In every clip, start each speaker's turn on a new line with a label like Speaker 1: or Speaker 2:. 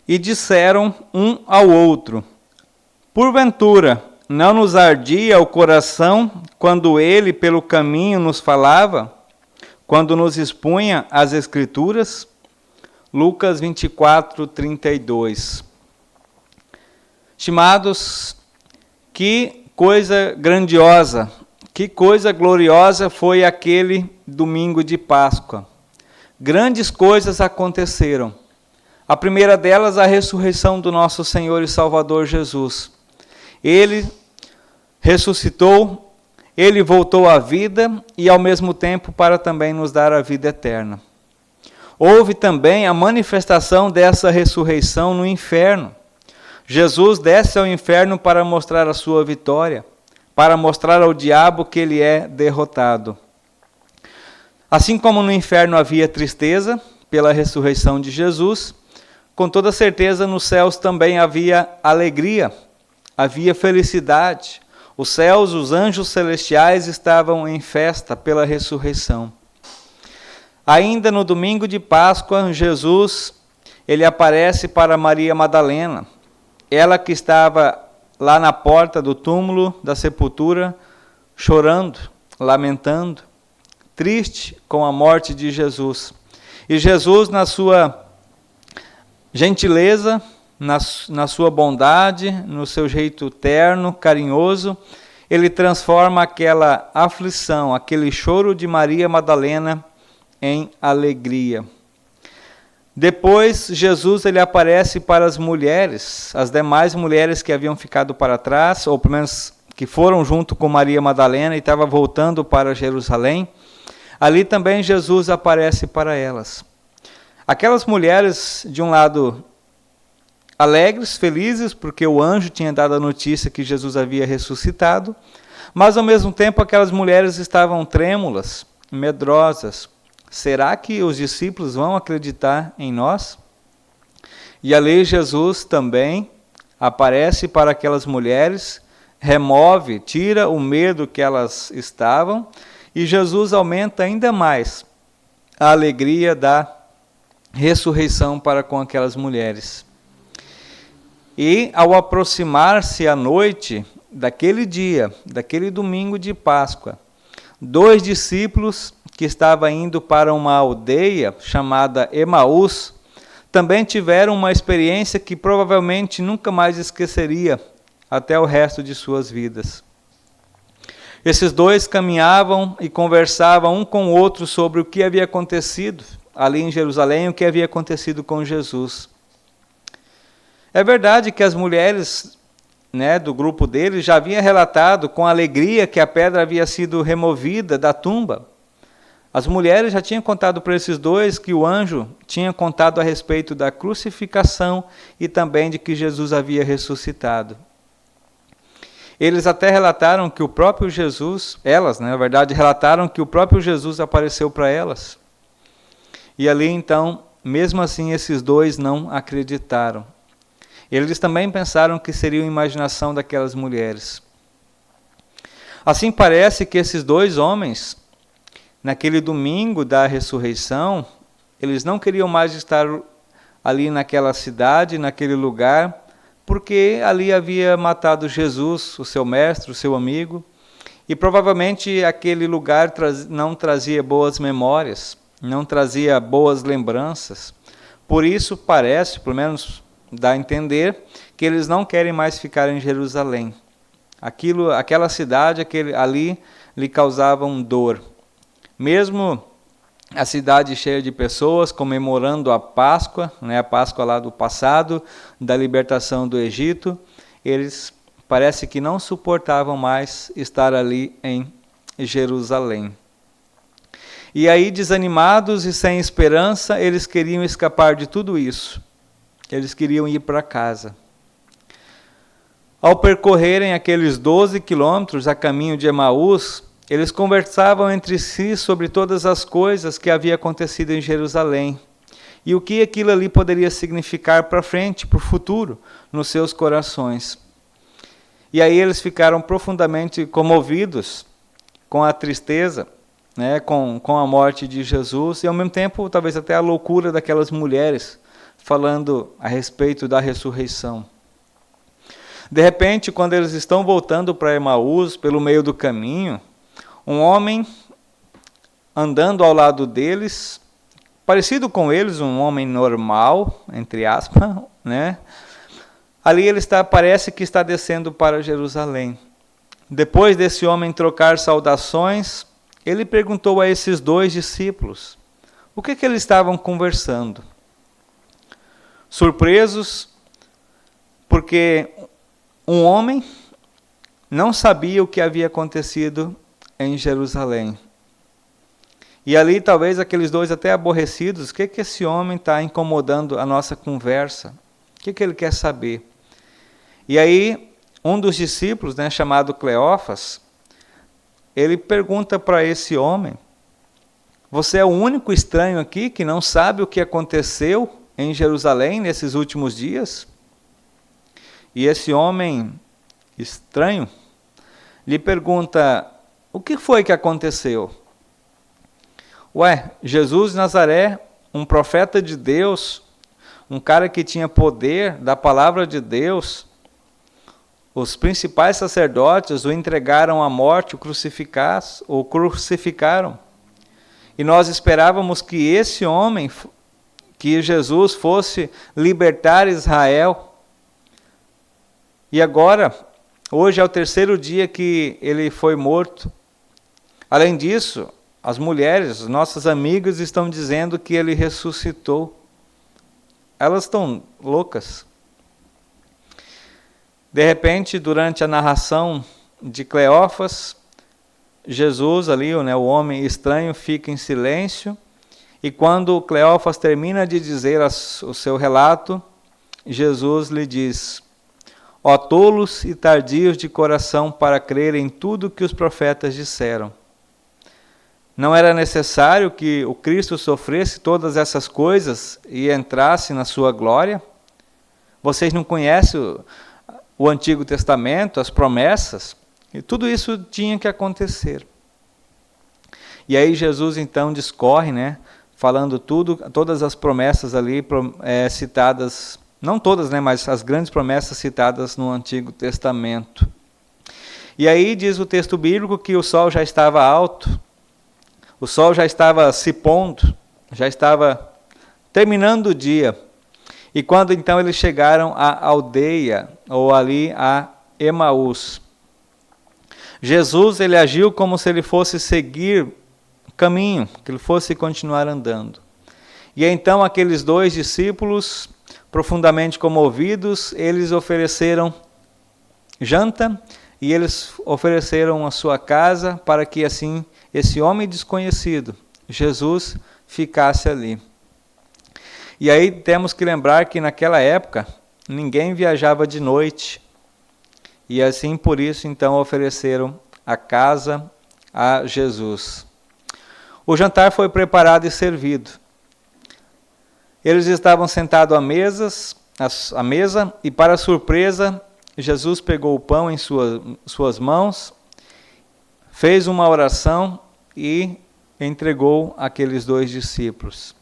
Speaker 1: E disseram um ao outro: porventura, não nos ardia o coração quando ele pelo caminho nos falava, quando nos expunha as Escrituras? Lucas 24, 32. Estimados, que coisa grandiosa, que coisa gloriosa foi aquele domingo de Páscoa. Grandes coisas aconteceram. A primeira delas, a ressurreição do nosso Senhor e Salvador Jesus. Ele ressuscitou, ele voltou à vida e ao mesmo tempo para também nos dar a vida eterna. Houve também a manifestação dessa ressurreição no inferno. Jesus desce ao inferno para mostrar a sua vitória, para mostrar ao diabo que ele é derrotado. Assim como no inferno havia tristeza pela ressurreição de Jesus, com toda certeza nos céus também havia alegria, havia felicidade. Os céus, os anjos celestiais estavam em festa pela ressurreição. Ainda no domingo de Páscoa, Jesus, ele aparece para Maria Madalena, ela que estava lá na porta do túmulo da sepultura, chorando, lamentando, triste com a morte de Jesus. E Jesus, na sua gentileza, na sua bondade, no seu jeito terno, carinhoso, ele transforma aquela aflição, aquele choro de Maria Madalena em alegria. Depois, Jesus ele aparece para as mulheres, as demais mulheres que haviam ficado para trás, ou pelo menos que foram junto com Maria Madalena e estavam voltando para Jerusalém. Ali também Jesus aparece para elas. Aquelas mulheres, de um lado, alegres, felizes, porque o anjo tinha dado a notícia que Jesus havia ressuscitado, mas ao mesmo tempo aquelas mulheres estavam trêmulas, medrosas. Será que os discípulos vão acreditar em nós? E ali Jesus também aparece para aquelas mulheres, remove, tira o medo que elas estavam, e Jesus aumenta ainda mais a alegria da ressurreição para com aquelas mulheres. E ao aproximar-se a noite daquele dia, daquele domingo de Páscoa, 2 discípulos que estavam indo para uma aldeia chamada Emaús, também tiveram uma experiência que provavelmente nunca mais esqueceria até o resto de suas vidas. Esses 2 caminhavam e conversavam um com o outro sobre o que havia acontecido ali em Jerusalém, o que havia acontecido com Jesus. É verdade que as mulheres, do grupo deles já haviam relatado com alegria que a pedra havia sido removida da tumba. As mulheres já tinham contado para esses 2 que o anjo tinha contado a respeito da crucificação e também de que Jesus havia ressuscitado. Eles até relataram que o próprio Jesus, elas, na verdade, relataram que o próprio Jesus apareceu para elas. E ali, então, mesmo assim, esses 2 não acreditaram. Eles também pensaram que seria a imaginação daquelas mulheres. Assim parece que esses 2 homens, naquele domingo da ressurreição, eles não queriam mais estar ali naquela cidade, naquele lugar, porque ali havia matado Jesus, o seu mestre, o seu amigo, e provavelmente aquele lugar não trazia boas memórias, não trazia boas lembranças. Por isso parece, pelo menos dá a entender, que eles não querem mais ficar em Jerusalém. Aquela cidade, ali lhe causavam dor. Mesmo a cidade cheia de pessoas comemorando a Páscoa, a Páscoa lá do passado, da libertação do Egito, eles parece que não suportavam mais estar ali em Jerusalém. E aí, desanimados e sem esperança, eles queriam escapar de tudo isso. Eles queriam ir para casa. Ao percorrerem aqueles 12 quilômetros a caminho de Emaús, eles conversavam entre si sobre todas as coisas que haviam acontecido em Jerusalém e o que aquilo ali poderia significar para frente, para o futuro, nos seus corações. E aí eles ficaram profundamente comovidos com a tristeza, com a morte de Jesus e ao mesmo tempo talvez até a loucura daquelas mulheres falando a respeito da ressurreição. De repente, quando eles estão voltando para Emaús, pelo meio do caminho, um homem andando ao lado deles, parecido com eles, um homem normal, entre aspas, né? Ali ele parece que está descendo para Jerusalém. Depois desse homem trocar saudações, ele perguntou a esses 2 discípulos o que eles estavam conversando. Surpresos, porque um homem não sabia o que havia acontecido em Jerusalém. E ali talvez aqueles 2 até aborrecidos, o que esse homem está incomodando a nossa conversa? O que ele quer saber? E aí, um dos discípulos, né, chamado Cleófas, ele pergunta para esse homem: você é o único estranho aqui que não sabe o que aconteceu em Jerusalém nesses últimos dias? E esse homem estranho lhe pergunta: o que foi que aconteceu? Jesus de Nazaré, um profeta de Deus, um cara que tinha poder da palavra de Deus, os principais sacerdotes o entregaram à morte, o crucificaram. E nós esperávamos que esse homem, que Jesus, fosse libertar Israel. E agora, hoje é o 3º dia que ele foi morto. Além disso, as mulheres, nossas amigas, estão dizendo que ele ressuscitou. Elas estão loucas. De repente, durante a narração de Cleófas, Jesus ali, né, o homem estranho, fica em silêncio. E quando Cleófas termina de dizer o seu relato, Jesus lhe diz: ó tolos e tardios de coração para crer em tudo que os profetas disseram. Não era necessário que o Cristo sofresse todas essas coisas e entrasse na sua glória? Vocês não conhecem o Antigo Testamento, as promessas? E tudo isso tinha que acontecer. E aí Jesus então discorre, né, falando todas as promessas ali citadas, não todas, né, mas as grandes promessas citadas no Antigo Testamento. E aí diz o texto bíblico que o sol já estava alto, o sol já estava se pondo, já estava terminando o dia. E quando então eles chegaram à aldeia, ou ali a Emaús, Jesus ele agiu como se ele fosse seguir caminho, que ele fosse continuar andando. E então aqueles 2 discípulos, profundamente comovidos, eles ofereceram janta e eles ofereceram a sua casa para que assim esse homem desconhecido, Jesus, ficasse ali. E aí temos que lembrar que naquela época ninguém viajava de noite. E assim por isso então ofereceram a casa a Jesus. O jantar foi preparado e servido. Eles estavam sentados à mesa e, para surpresa, Jesus pegou o pão em suas mãos, fez uma oração e entregou aqueles 2 discípulos.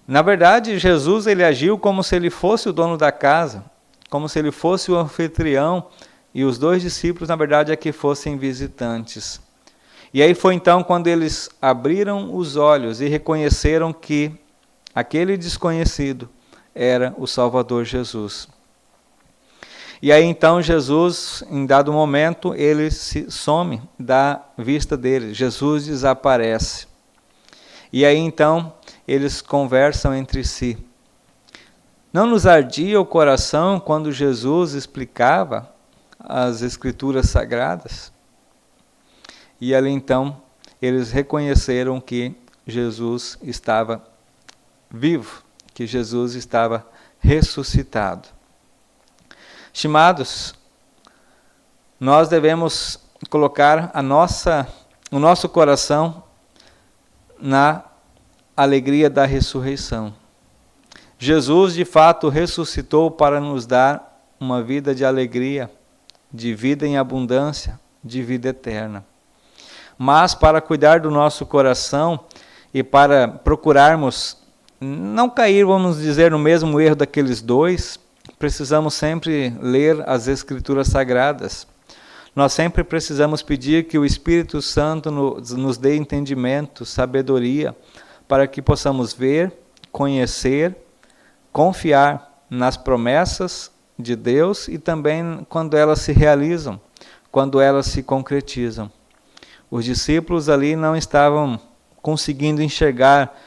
Speaker 1: Na verdade, Jesus ele agiu como se ele fosse o dono da casa, como se ele fosse o anfitrião, e os 2 discípulos, na verdade, é que fossem visitantes. E aí foi então quando eles abriram os olhos e reconheceram que aquele desconhecido era o Salvador Jesus. E aí então Jesus, em dado momento, ele se some da vista deles. Jesus desaparece. E aí então eles conversam entre si. Não nos ardia o coração quando Jesus explicava as Escrituras Sagradas? E ali então eles reconheceram que Jesus estava vivo, que Jesus estava ressuscitado. Estimados, nós devemos colocar o nosso coração na alegria da ressurreição. Jesus, de fato, ressuscitou para nos dar uma vida de alegria, de vida em abundância, de vida eterna. Mas para cuidar do nosso coração e para procurarmos não cair, vamos dizer, no mesmo erro daqueles dois, precisamos sempre ler as Escrituras Sagradas. Nós sempre precisamos pedir que o Espírito Santo nos dê entendimento, sabedoria, para que possamos ver, conhecer, confiar nas promessas de Deus e também quando elas se realizam, quando elas se concretizam. Os discípulos ali não estavam conseguindo enxergar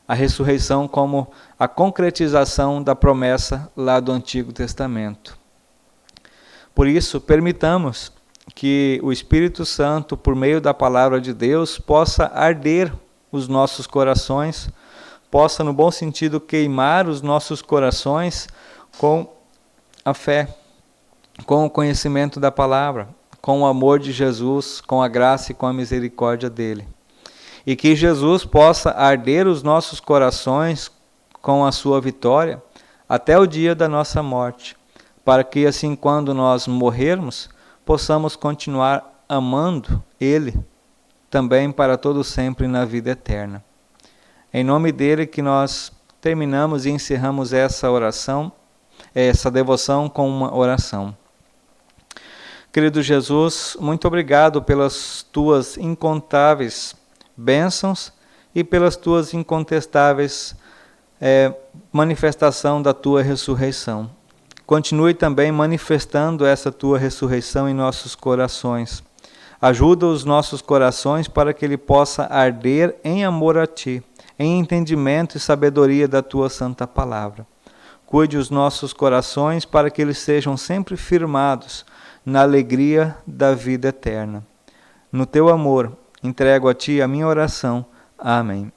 Speaker 1: a ressurreição como a concretização da promessa lá do Antigo Testamento. Por isso, permitamos que o Espírito Santo, por meio da palavra de Deus, possa arder os nossos corações, possa, no bom sentido, queimar os nossos corações com a fé, com o conhecimento da palavra, com o amor de Jesus, com a graça e com a misericórdia dele. E que Jesus possa arder os nossos corações com a sua vitória até o dia da nossa morte, para que assim, quando nós morrermos, possamos continuar amando Ele também para todo sempre na vida eterna. Em nome dele que nós terminamos e encerramos essa oração, essa devoção com uma oração. Querido Jesus, muito obrigado pelas tuas incontáveis bênçãos e pelas tuas incontestáveis manifestação da tua ressurreição. Continue também manifestando essa tua ressurreição em nossos corações. Ajuda os nossos corações para que ele possa arder em amor a ti, em entendimento e sabedoria da tua santa palavra. Cuide os nossos corações para que eles sejam sempre firmados na alegria da vida eterna. No teu amor, entrego a ti a minha oração. Amém.